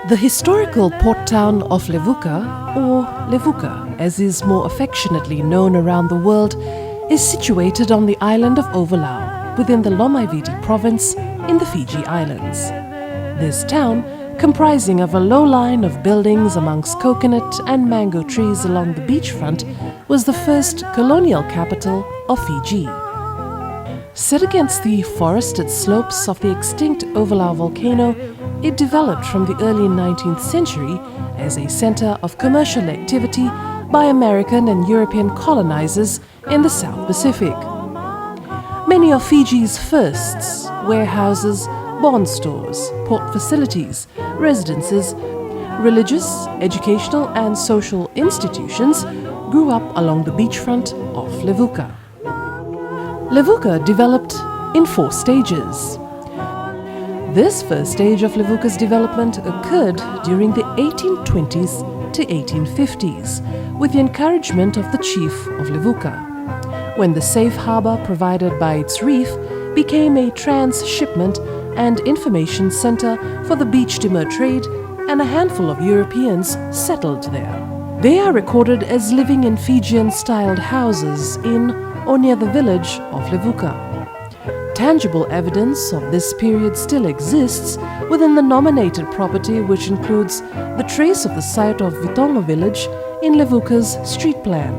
The historical port town of Levuka, or Levuka as is more affectionately known around the world, is situated on the island of Overlau within the Lomaiviti province in the Fiji Islands. This town, comprising of a low line of buildings amongst coconut and mango trees along the beachfront, was the first colonial capital of Fiji. Set against the forested slopes of the extinct Overlau volcano, it developed from the early 19th century as a center of commercial activity by American and European colonizers in the South Pacific. Many of Fiji's firsts, warehouses, bond stores, port facilities, residences, religious, educational and social institutions grew up along the beachfront of Levuka. Levuka developed in 4 stages. This first stage of Levuka's development occurred during the 1820s to 1850s with the encouragement of the chief of Levuka, when the safe harbour provided by its reef became a transshipment and information centre for the beach timber trade, and a handful of Europeans settled there. They are recorded as living in Fijian-styled houses in or near the village of Levuka. Tangible evidence of this period still exists within the nominated property, which includes the trace of the site of Vitongo village in Levuka's street plan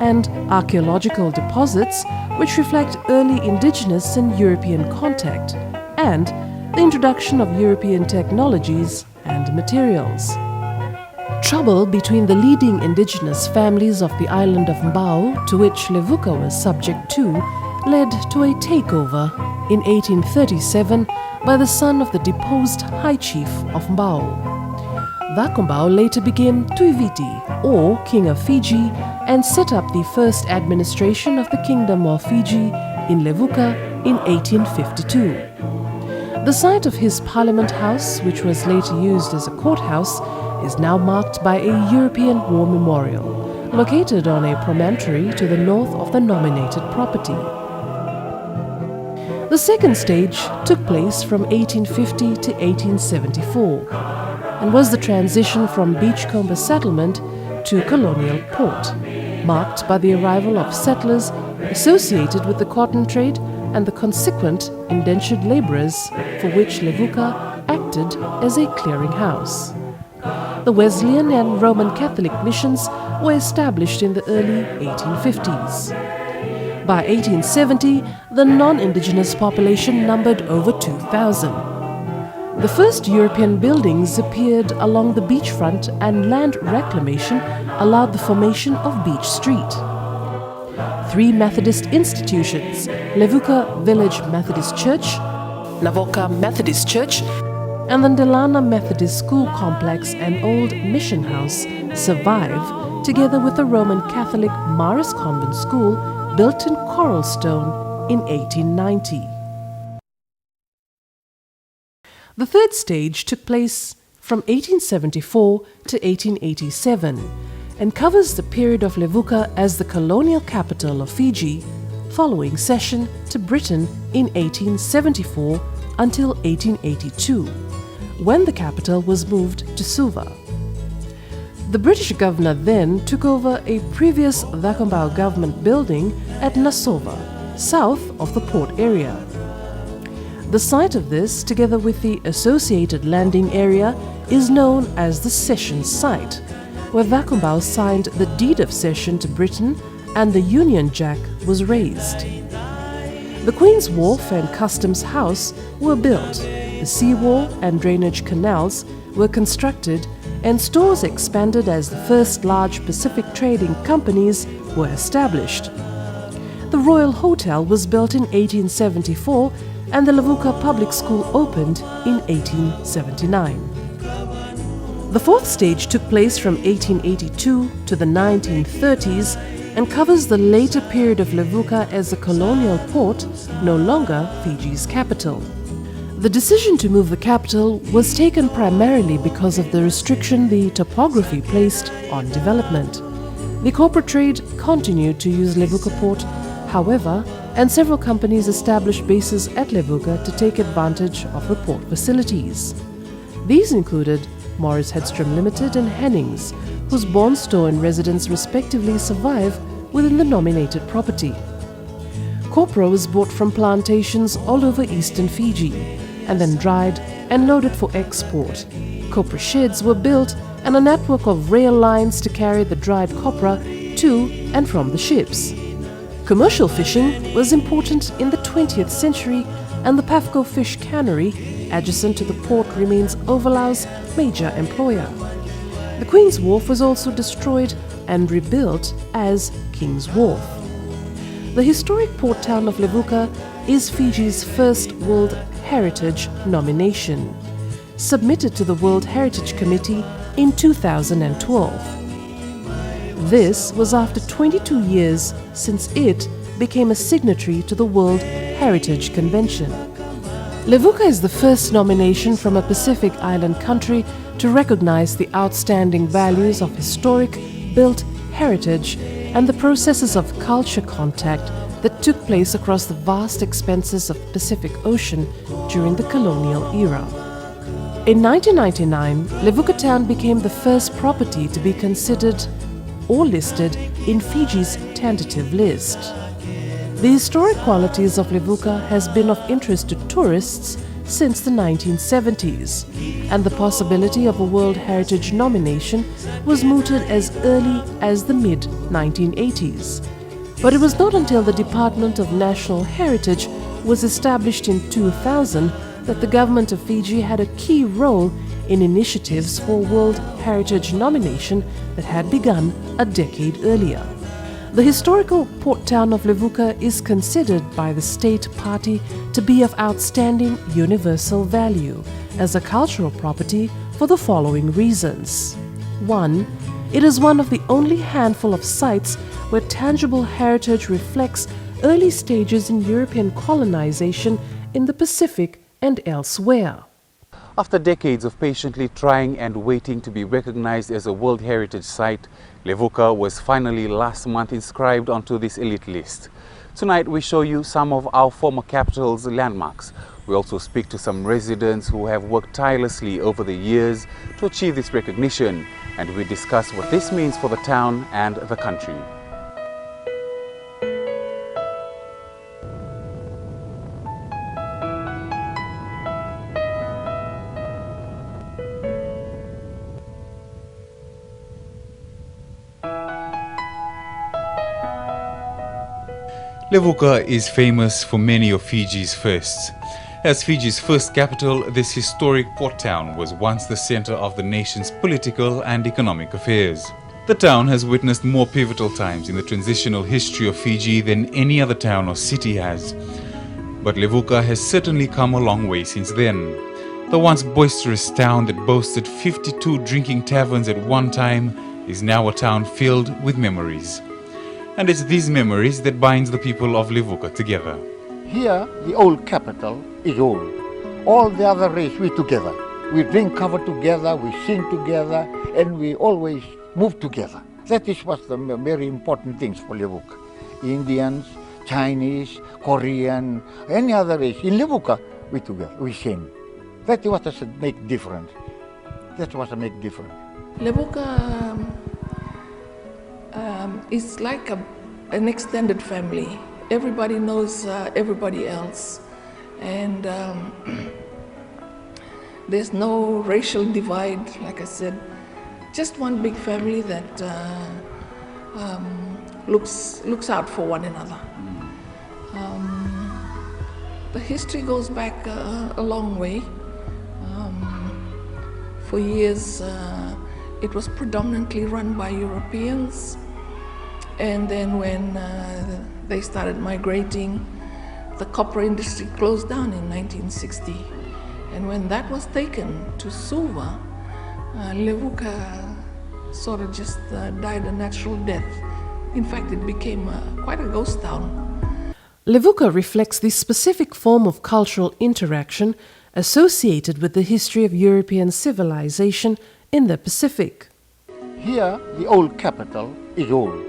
and archaeological deposits which reflect early indigenous and European contact and the introduction of European technologies and materials. Trouble between the leading indigenous families of the island of Mbau, to which Levuka was subject to, led to a takeover in 1837 by the son of the deposed High Chief of Mbau. Cakobau later became Tuiviti, or King of Fiji, and set up the first administration of the Kingdom of Fiji in Levuka in 1852. The site of his Parliament House, which was later used as a courthouse, is now marked by a European War Memorial, located on a promontory to the north of the nominated property. The second stage took place from 1850 to 1874 and was the transition from beachcomber settlement to colonial port, marked by the arrival of settlers associated with the cotton trade and the consequent indentured labourers, for which Levuka acted as a clearinghouse. The Wesleyan and Roman Catholic missions were established in the early 1850s. By 1870, the non-indigenous population numbered over 2,000. The first European buildings appeared along the beachfront, and land reclamation allowed the formation of Beach Street. 3 Methodist institutions, Levuka Village Methodist Church, Levuka Methodist Church, and the Delana Methodist School Complex and Old Mission House, survive, together with the Roman Catholic Maris Convent School, built in coral stone in 1890. The third stage took place from 1874 to 1887 and covers the period of Levuka as the colonial capital of Fiji, following cession to Britain in 1874 until 1882, when the capital was moved to Suva. The British governor then took over a previous Cakobau government building at Nasova, south of the port area. The site of this, together with the associated landing area, is known as the Cession Site, where Cakobau signed the deed of cession to Britain and the Union Jack was raised. The Queen's Wharf and Customs House were built, the seawall and drainage canals were constructed, and stores expanded as the first large Pacific trading companies were established. The Royal Hotel was built in 1874 and the Levuka Public School opened in 1879. The fourth stage took place from 1882 to the 1930s and covers the later period of Levuka as a colonial port, no longer Fiji's capital. The decision to move the capital was taken primarily because of the restriction the topography placed on development. The corporate trade continued to use Levuka port, however, and several companies established bases at Levuka to take advantage of the port facilities. These included Morris Hedstrom Limited and Hennings, whose bond store and residence respectively survive within the nominated property. Copra was bought from plantations all over eastern Fiji and then dried and loaded for export. Copra sheds were built and a network of rail lines to carry the dried copra to and from the ships. Commercial fishing was important in the 20th century, and the Pafco Fish Cannery, adjacent to the port, remains Overlau's major employer. The Queen's Wharf was also destroyed and rebuilt as King's Wharf. The historic port town of Levuka is Fiji's first World Heritage nomination, submitted to the World Heritage Committee in 2012. This was after 22 years since it became a signatory to the World Heritage Convention. Levuka is the first nomination from a Pacific Island country to recognize the outstanding values of historic, built heritage and the processes of culture contact that took place across the vast expanses of the Pacific Ocean during the colonial era. In 1999, Levuka town became the first property to be considered or listed in Fiji's tentative list. The historic qualities of Levuka has been of interest to tourists since the 1970s, and the possibility of a World Heritage nomination was mooted as early as the mid-1980s. But it was not until the Department of National Heritage was established in 2000 that the government of Fiji had a key role in initiatives for World Heritage nomination that had begun a decade earlier. The historical port town of Levuka is considered by the state party to be of outstanding universal value as a cultural property for the following reasons. 1. It is one of the only handful of sites where tangible heritage reflects early stages in European colonization in the Pacific and elsewhere. After decades of patiently trying and waiting to be recognized as a World Heritage Site, Levuka was finally last month inscribed onto this elite list. Tonight we show you some of our former capital's landmarks. We also speak to some residents who have worked tirelessly over the years to achieve this recognition, and we discuss what this means for the town and the country. Levuka is famous for many of Fiji's firsts. As Fiji's first capital, this historic port town was once the center of the nation's political and economic affairs. The town has witnessed more pivotal times in the transitional history of Fiji than any other town or city has. But Levuka has certainly come a long way since then. The once boisterous town that boasted 52 drinking taverns at one time is now a town filled with memories. And it's these memories that binds the people of Levuka together. Here, the old capital is old. All the other race, we together. We drink cover together, we sing together, and we always move together. That is what's the very important things for Levuka. Indians, Chinese, Korean, any other race. In Levuka, we together, we sing. That is what does make difference. That's what makes difference. Levuka is like an extended family. Everybody knows everybody else, and there's no racial divide, like I said. Just one big family that looks out for one another. The history goes back a long way. For years, it was predominantly run by Europeans, and then when they started migrating, the copper industry closed down in 1960. And when that was taken to Suva, Levuka sort of just died a natural death. In fact, it became quite a ghost town. Levuka reflects the specific form of cultural interaction associated with the history of European civilization in the Pacific. Here, the old capital is old.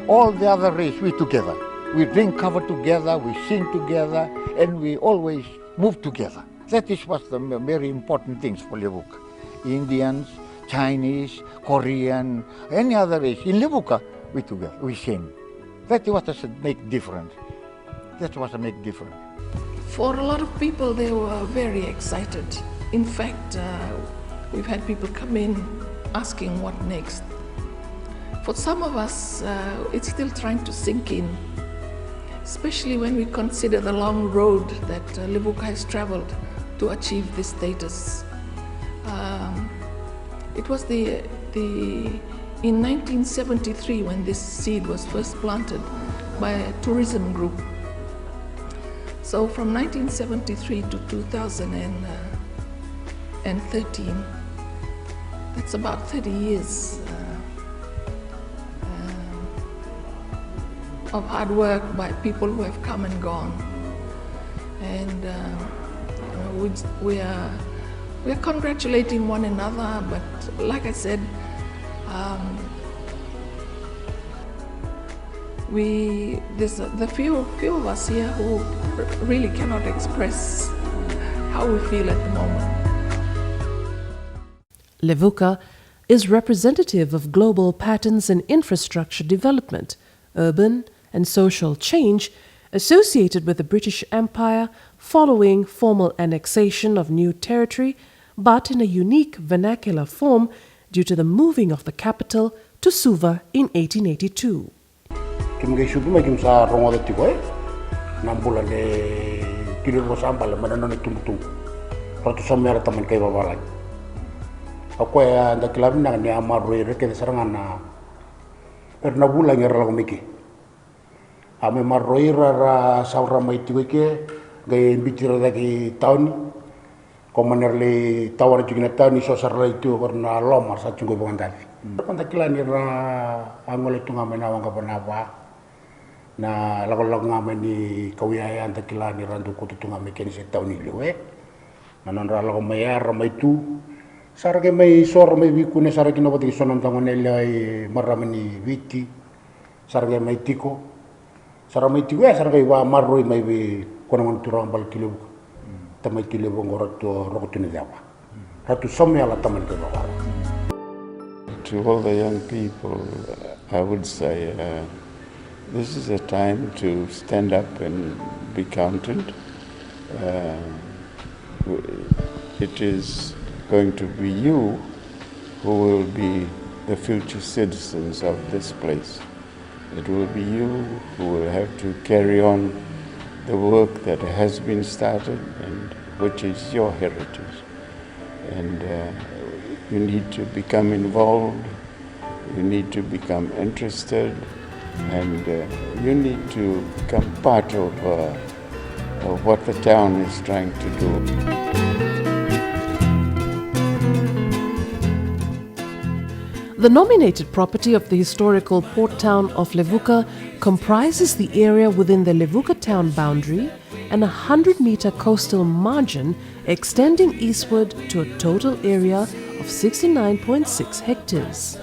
All the other race, we together. We drink cover together, we sing together, and we always move together. That is what's the very important things for Levuka. Indians, Chinese, Korean, any other race. In Levuka, we together, we sing. That's what does make difference. That's what make difference. For a lot of people, they were very excited. In fact, we've had people come in asking what next. For some of us, it's still trying to sink in, especially when we consider the long road that Levuka has traveled to achieve this status. It was in 1973 when this seed was first planted by a tourism group. So from 1973 to 2013, that's about 30 years of hard work by people who have come and gone. And we are congratulating one another, but like I said, there's the few of us here who really cannot express how we feel at the moment. Levuka is representative of global patterns in infrastructure development, urban and social change associated with the British Empire following formal annexation of new territory, but in a unique vernacular form due to the moving of the capital to Suva in 1882. Kimge shubi ma kim sa rongo de tikoy nambula de kilo ko sambal manano ne tumtum ratu somera taman kay babalay ako ya da kilab na ni amaru reke de sarangana erna bula ngerla ko miki ame marroira ra saura mai tikoy ke gay bitira da ki tauni komanerle tawar jigna tauni so sarla itu korna lomar sa chungo bangandali panta kilani ra angole tunga mena wanga panapa na lago-lago nga man ni kawiyayan takila ni randu ko tutunga may kini sa taon niliwe. Nanon ralago mayar, may tu. Sarage may sor, may wiku na sarage na pati sonan tangon nila ay marami ni witi. Sarage may tiko. Sarage may tiko ya, sarage wa marroy may kunangan turang bal kilib. Tamay kilib ang orato rokoto ni dapa. Ratu samya la taman ko ba. To all the young people, I would say this is a time to stand up and be counted. It is going to be you who will be the future citizens of this place. It will be you who will have to carry on the work that has been started and which is your heritage. And you need to become involved, you need to become interested, and you need to become part of what the town is trying to do. The nominated property of the historical port town of Levuka comprises the area within the Levuka town boundary and a 100-meter coastal margin extending eastward to a total area of 69.6 hectares.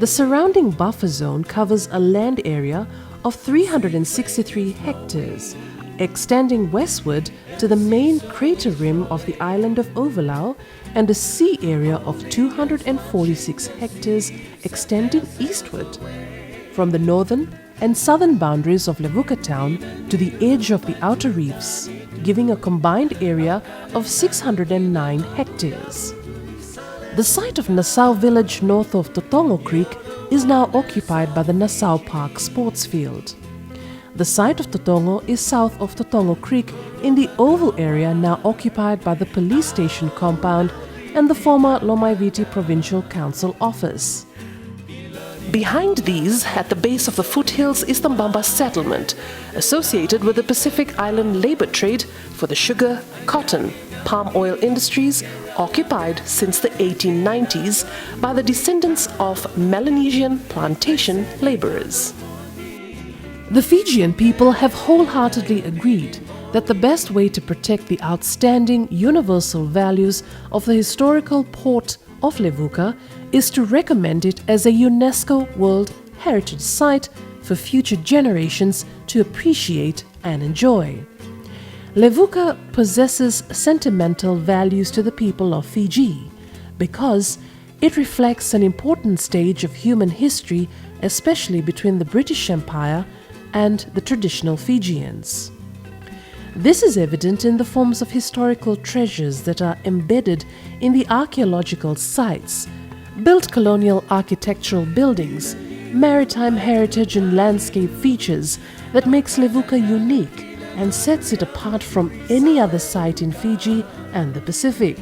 The surrounding buffer zone covers a land area of 363 hectares, extending westward to the main crater rim of the island of Overlau, and a sea area of 246 hectares extending eastward. From the northern and southern boundaries of Levuka town to the edge of the outer reefs, giving a combined area of 609 hectares. The site of Nassau village north of Totongo Creek is now occupied by the Nassau Park sports field. The site of Totongo is south of Totongo Creek in the oval area now occupied by the police station compound and the former Lomaiviti Provincial Council office. Behind these, at the base of the foothills, is the Mbamba settlement, associated with the Pacific Island labor trade for the sugar, cotton, palm oil industries, occupied since the 1890s by the descendants of Melanesian plantation laborers. The Fijian people have wholeheartedly agreed that the best way to protect the outstanding universal values of the historical port of Levuka is to recommend it as a UNESCO World Heritage Site for future generations to appreciate and enjoy. Levuka possesses sentimental values to the people of Fiji because It reflects an important stage of human history, especially between the British Empire and the traditional Fijians. This is evident in the forms of historical treasures that are embedded in the archaeological sites, built colonial architectural buildings, maritime heritage and landscape features that makes Levuka unique and sets it apart from any other site in Fiji and the Pacific.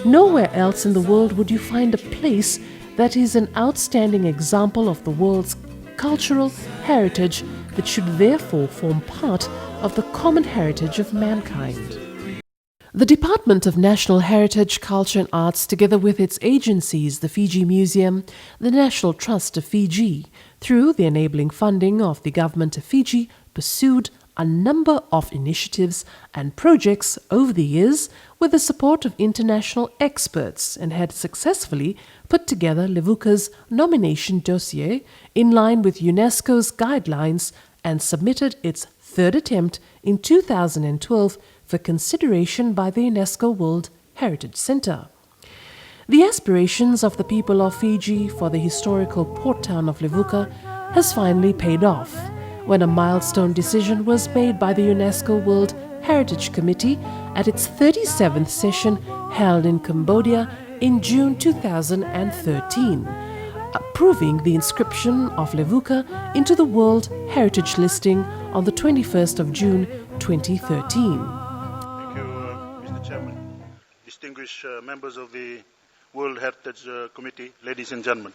Nowhere else in the world would you find a place that is an outstanding example of the world's cultural heritage that should therefore form part of the common heritage of mankind. The Department of National Heritage, Culture and Arts, together with its agencies, the Fiji Museum, the National Trust of Fiji, through the enabling funding of the Government of Fiji, pursued a number of initiatives and projects over the years with the support of international experts, and had successfully put together Levuka's nomination dossier in line with UNESCO's guidelines and submitted its third attempt in 2012 for consideration by the UNESCO World Heritage Centre. The aspirations of the people of Fiji for the historical port town of Levuka has finally paid off when a milestone decision was made by the UNESCO World Heritage Committee at its 37th session held in Cambodia in June 2013, approving the inscription of Levuka into the World Heritage listing on the 21st of June 2013. Thank you, Mr. Chairman, distinguished members of the World Heritage Committee, ladies and gentlemen.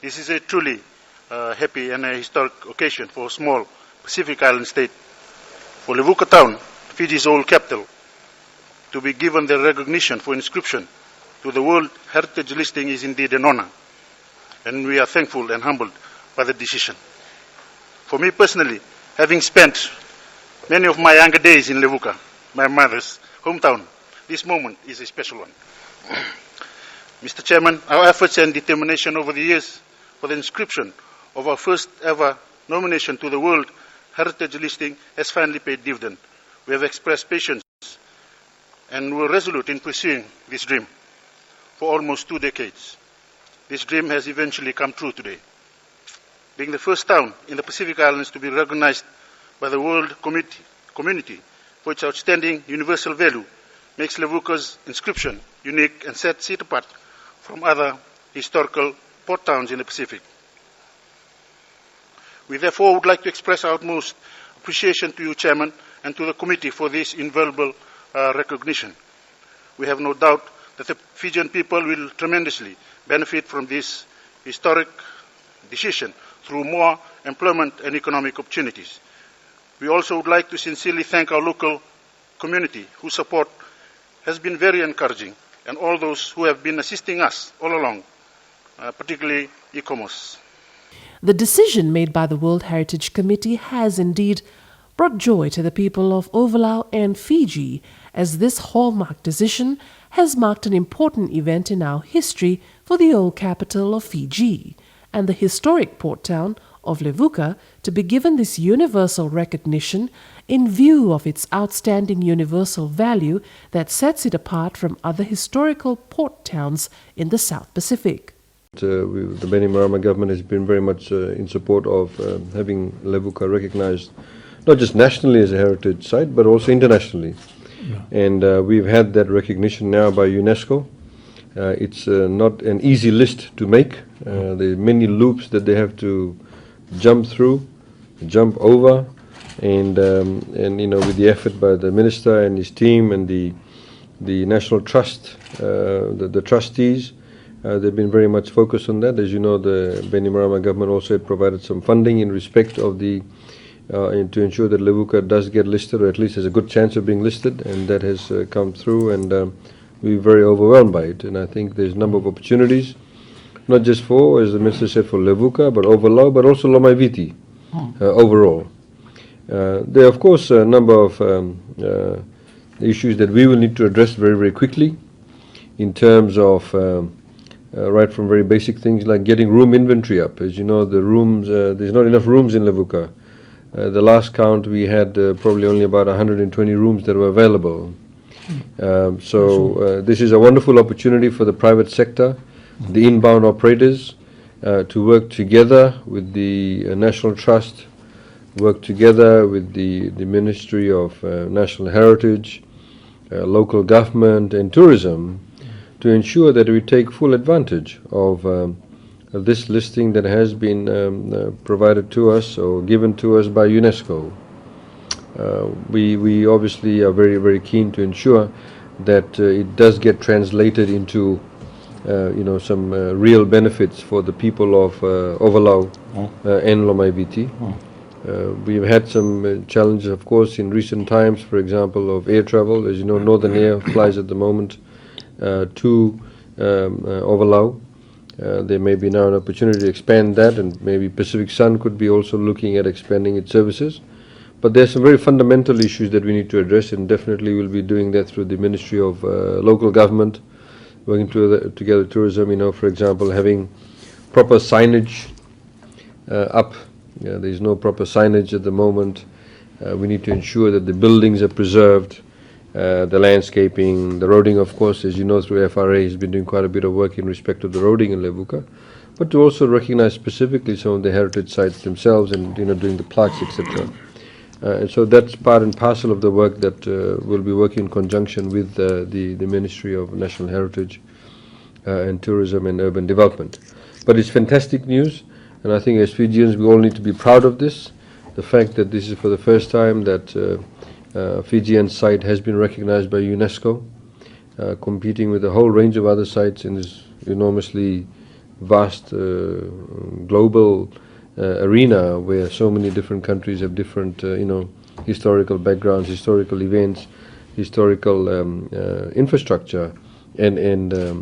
This is a truly happy and a historic occasion for a small Pacific island state. For Levuka town, Fiji's old capital, to be given the recognition for inscription to the World Heritage listing is indeed an honor, and we are thankful and humbled by the decision. For me personally, having spent many of my younger days in Levuka, my mother's hometown, this moment is a special one. Mr. Chairman, our efforts and determination over the years for the inscription of our first ever nomination to the World Heritage listing has finally paid dividend. We have expressed patience and were resolute in pursuing this dream for almost 2 decades. This dream has eventually come true today. Being the first town in the Pacific Islands to be recognized by the world community for its outstanding universal value makes Levuka's inscription unique and sets it apart from other historical port towns in the Pacific. We therefore would like to express our utmost appreciation to you, Chairman, and to the committee for this invaluable recognition. We have no doubt that the Fijian people will tremendously benefit from this historic decision through more employment and economic opportunities. We also would like to sincerely thank our local community whose support has been very encouraging, and all those who have been assisting us all along, particularly ICOMOS. The decision made by the World Heritage Committee has indeed brought joy to the people of Ovalau and Fiji, as this hallmark decision has marked an important event in our history for the old capital of Fiji, and the historic port town of Levuka to be given this universal recognition in view of its outstanding universal value that sets it apart from other historical port towns in the South Pacific. The Bainimarama government has been very much in support of having Levuka recognized not just nationally as a heritage site but also internationally. Yeah. And we've had that recognition now by UNESCO. It's not an easy list to make. There are many loops that they have to jump through, jump over, and you know, with the effort by the minister and his team and the National Trust, the trustees, they've been very much focused on that. As you know, the Bainimarama government also had provided some funding in respect of the to ensure that Levuka does get listed, or at least has a good chance of being listed, and that has come through, and we're very overwhelmed by it. And I think there's a number of opportunities, not just for, as the minister said, for Levuka, but Ovalau, but also Lomaiviti overall. There are, of course, a number of issues that we will need to address very, very quickly in terms of right from very basic things like getting room inventory up. As you know, the rooms, there's not enough rooms in Levuka. The last count we had probably only about 120 rooms that were available. So this is a wonderful opportunity for the private sector the inbound operators to work together with the National Trust, work together with the Ministry of National Heritage, local government and tourism to ensure that we take full advantage of this listing that has been provided to us or given to us by UNESCO. We obviously are very, very keen to ensure that it does get translated into some real benefits for the people of Ovalau and Lomai Viti. We've had some challenges, of course, in recent times, for example, of air travel. As you know, Northern Air flies at the moment to Ovalau. There may be now an opportunity to expand that, and maybe Pacific Sun could be also looking at expanding its services. But there's some very fundamental issues that we need to address, and definitely we'll be doing that through the Ministry of Local Government, working together with tourism, for example, having proper signage up. There's no proper signage at the moment. We need to ensure that the buildings are preserved, the landscaping, the roading, of course, as you know, through FRA has been doing quite a bit of work in respect of the roading in Levuka, but to also recognize specifically some of the heritage sites themselves and, doing the plaques, etc. And so that's part and parcel of the work that we'll be working in conjunction with the Ministry of National Heritage and Tourism and Urban Development. But it's fantastic news, and I think as Fijians we all need to be proud of this. The fact that this is for the first time that Fijian site has been recognized by UNESCO, competing with a whole range of other sites in this enormously vast global arena where so many different countries have different, historical backgrounds, historical events, historical infrastructure, and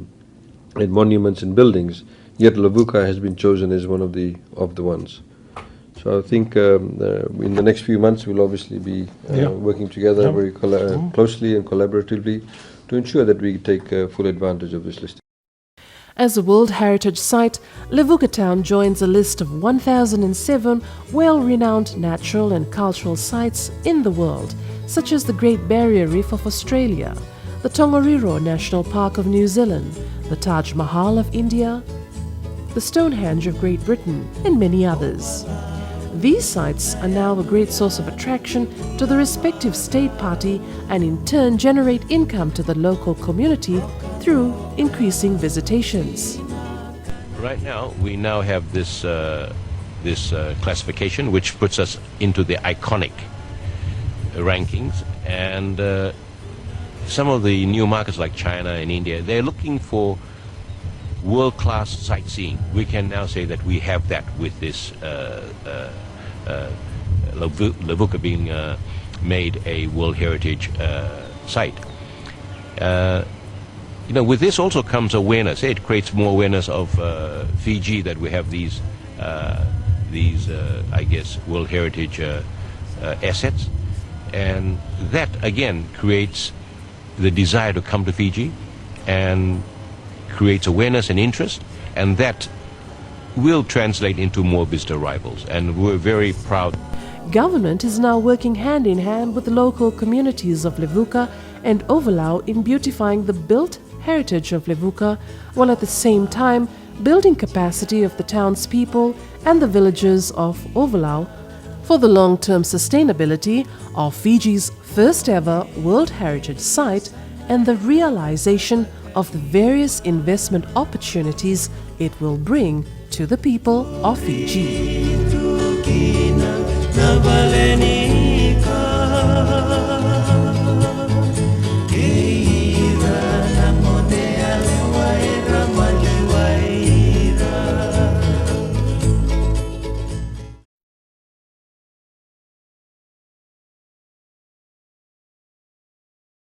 monuments and buildings. Yet Levuka has been chosen as one of the ones. So I think in the next few months we'll obviously be working together very closely and collaboratively to ensure that we take full advantage of this listing. As a World Heritage Site, Levuka Town joins a list of 1,007 well-renowned natural and cultural sites in the world, such as the Great Barrier Reef of Australia, the Tongariro National Park of New Zealand, the Taj Mahal of India, the Stonehenge of Great Britain, and many others. These sites are now a great source of attraction to the respective state party and in turn generate income to the local community through increasing visitations. Right now, we now have this classification, which puts us into the iconic rankings, and some of the new markets like China and India, they're looking for world-class sightseeing. We can now say that we have that with this Levuka being made a World Heritage site. With this also comes awareness. It creates more awareness of Fiji, that we have these I guess, World Heritage assets, and that again creates the desire to come to Fiji and creates awareness and interest, and that will translate into more visitor arrivals, and we're very proud. Government is now working hand in hand with the local communities of Levuka and Ovalau in beautifying the built heritage of Levuka, while at the same time building capacity of the townspeople and the villagers of Ovalau for the long-term sustainability of Fiji's first ever World Heritage Site and the realization of the various investment opportunities it will bring to the people of Fiji.